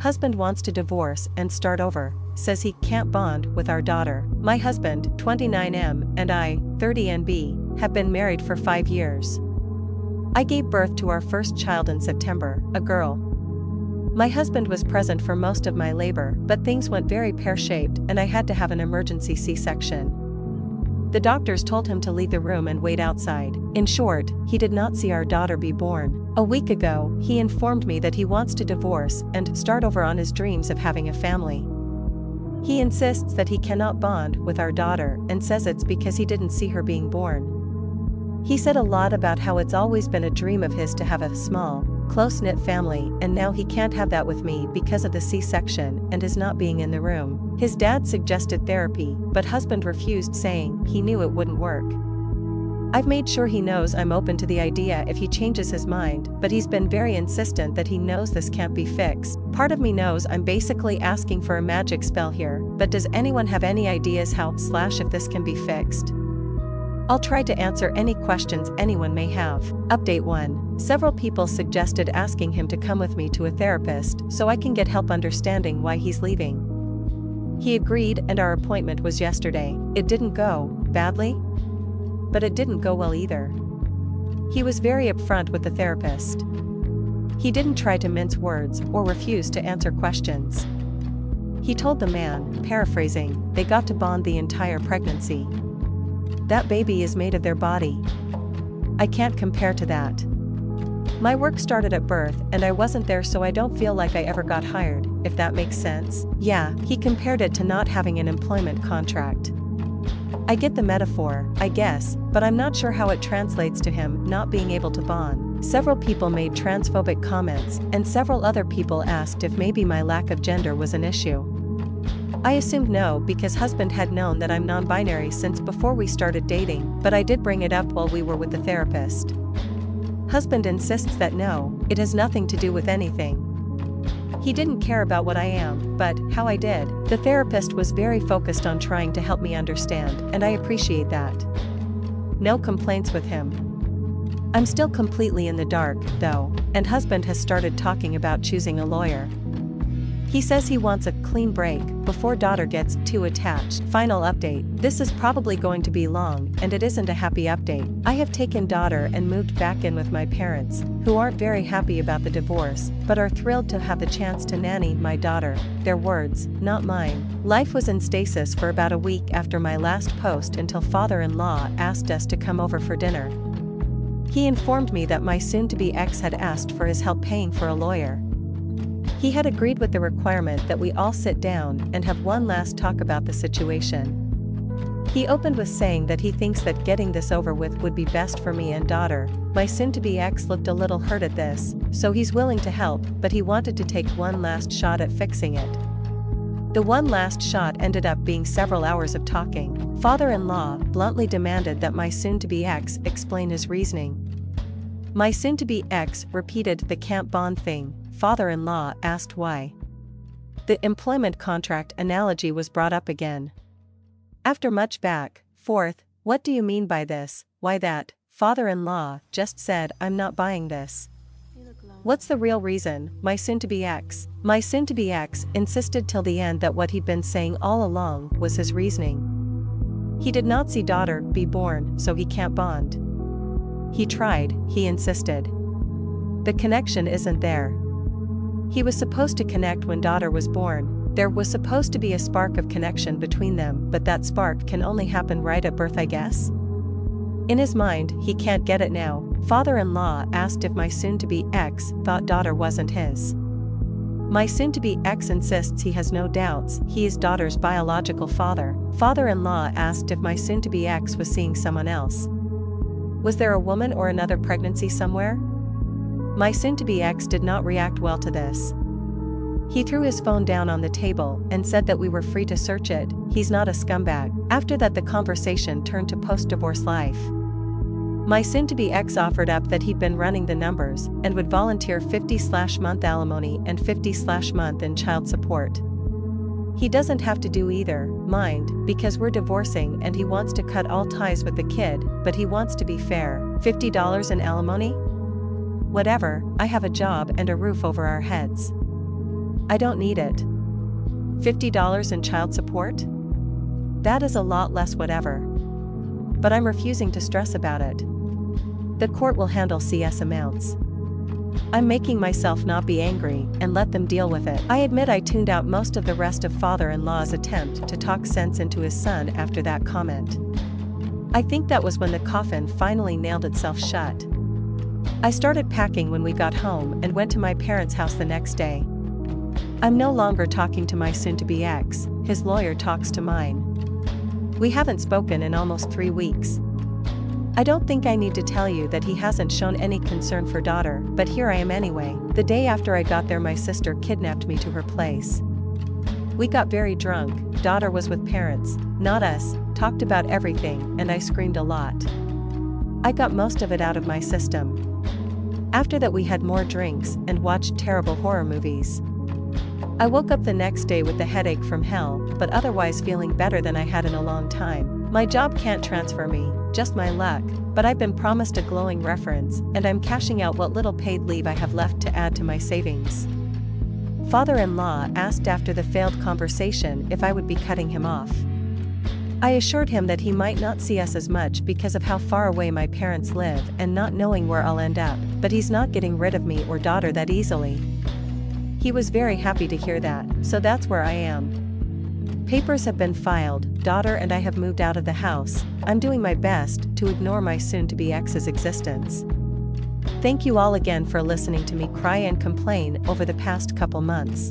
Husband wants to divorce and start over, says he can't bond with our daughter. My husband, 29M, and I, 30NB, have been married for 5 years. I gave birth to our first child in September, a girl. My husband was present for most of my labor, but things went very pear-shaped and I had to have an emergency C-section. The doctors told him to leave the room and wait outside. In short, he did not see our daughter be born. A week ago, he informed me that he wants to divorce and start over on his dreams of having a family. He insists that he cannot bond with our daughter and says it's because he didn't see her being born. He said a lot about how it's always been a dream of his to have a small, close-knit family, and now he can't have that with me because of the C-section and his not being in the room. His dad suggested therapy, but husband refused, saying he knew it wouldn't work. I've made sure he knows I'm open to the idea if he changes his mind, but he's been very insistent that he knows this can't be fixed. Part of me knows I'm basically asking for a magic spell here, but does anyone have any ideas how/if this can be fixed? I'll try to answer any questions anyone may have. Update 1. Several people suggested asking him to come with me to a therapist so I can get help understanding why he's leaving. He agreed and our appointment was yesterday. It didn't go badly, but it didn't go well either. He was very upfront with the therapist. He didn't try to mince words or refuse to answer questions. He told the man, paraphrasing, they got to bond the entire pregnancy. That baby is made of their body. I can't compare to that. My work started at birth and I wasn't there, so I don't feel like I ever got hired, if that makes sense. Yeah, he compared it to not having an employment contract. I get the metaphor, I guess, but I'm not sure how it translates to him not being able to bond. Several people made transphobic comments, and several other people asked if maybe my lack of gender was an issue. I assumed no because husband had known that I'm non-binary since before we started dating, but I did bring it up while we were with the therapist. Husband insists that no, it has nothing to do with anything. He didn't care about what I am, but how I did. The therapist was very focused on trying to help me understand, and I appreciate that. No complaints with him. I'm still completely in the dark, though, and husband has started talking about choosing a lawyer. He says he wants a clean break before daughter gets too attached. Final update. This is probably going to be long, and it isn't a happy update. I have taken daughter and moved back in with my parents, who aren't very happy about the divorce, but are thrilled to have the chance to nanny my daughter. Their words, not mine. Life was in stasis for about a week after my last post until father-in-law asked us to come over for dinner. He informed me that my soon-to-be ex had asked for his help paying for a lawyer. He had agreed with the requirement that we all sit down and have one last talk about the situation. He opened with saying that he thinks that getting this over with would be best for me and daughter. My soon-to-be ex looked a little hurt at this, so he's willing to help, but he wanted to take one last shot at fixing it. The one last shot ended up being several hours of talking. Father-in-law bluntly demanded that my soon-to-be ex explain his reasoning. My soon-to-be ex repeated the can't bond thing. Father-in-law asked why. The employment contract analogy was brought up again. After much back, forth, what do you mean by this, why that? Father-in-law just said I'm not buying this. What's the real reason? My soon-to-be ex insisted till the end that what he'd been saying all along was his reasoning. He did not see daughter be born, so he can't bond. He tried, he insisted. The connection isn't there. He was supposed to connect when daughter was born. There was supposed to be a spark of connection between them, but that spark can only happen right at birth, I guess. In his mind, he can't get it now. Father-in-law asked if my soon-to-be ex thought daughter wasn't his. My soon-to-be ex insists he has no doubts he is daughter's biological father. Father-in-law asked if my soon-to-be ex was seeing someone else. Was there a woman or another pregnancy somewhere? My soon-to-be ex did not react well to this. He threw his phone down on the table and said that we were free to search it. He's not a scumbag. After that, the conversation turned to post-divorce life. My soon-to-be ex offered up that he'd been running the numbers and would volunteer 50/month alimony and 50/month in child support. He doesn't have to do either, mind, because we're divorcing and he wants to cut all ties with the kid, but he wants to be fair. $50 in alimony? Whatever, I have a job and a roof over our heads. I don't need it. $50 in child support? That is a lot less whatever. But I'm refusing to stress about it. The court will handle CS amounts. I'm making myself not be angry and let them deal with it. I admit I tuned out most of the rest of father-in-law's attempt to talk sense into his son after that comment. I think that was when the coffin finally nailed itself shut. I started packing when we got home and went to my parents' house the next day. I'm no longer talking to my soon-to-be ex, his lawyer talks to mine. We haven't spoken in almost 3 weeks. I don't think I need to tell you that he hasn't shown any concern for daughter, but here I am anyway. The day after I got there, my sister kidnapped me to her place. We got very drunk, daughter was with parents, not us, talked about everything, and I screamed a lot. I got most of it out of my system. After that we had more drinks and watched terrible horror movies. I woke up the next day with the headache from hell, but otherwise feeling better than I had in a long time. My job can't transfer me, just my luck, but I've been promised a glowing reference, and I'm cashing out what little paid leave I have left to add to my savings. Father-in-law asked after the failed conversation if I would be cutting him off. I assured him that he might not see us as much because of how far away my parents live and not knowing where I'll end up, but he's not getting rid of me or daughter that easily. He was very happy to hear that, so that's where I am. Papers have been filed, daughter and I have moved out of the house. I'm doing my best to ignore my soon-to-be ex's existence. Thank you all again for listening to me cry and complain over the past couple months.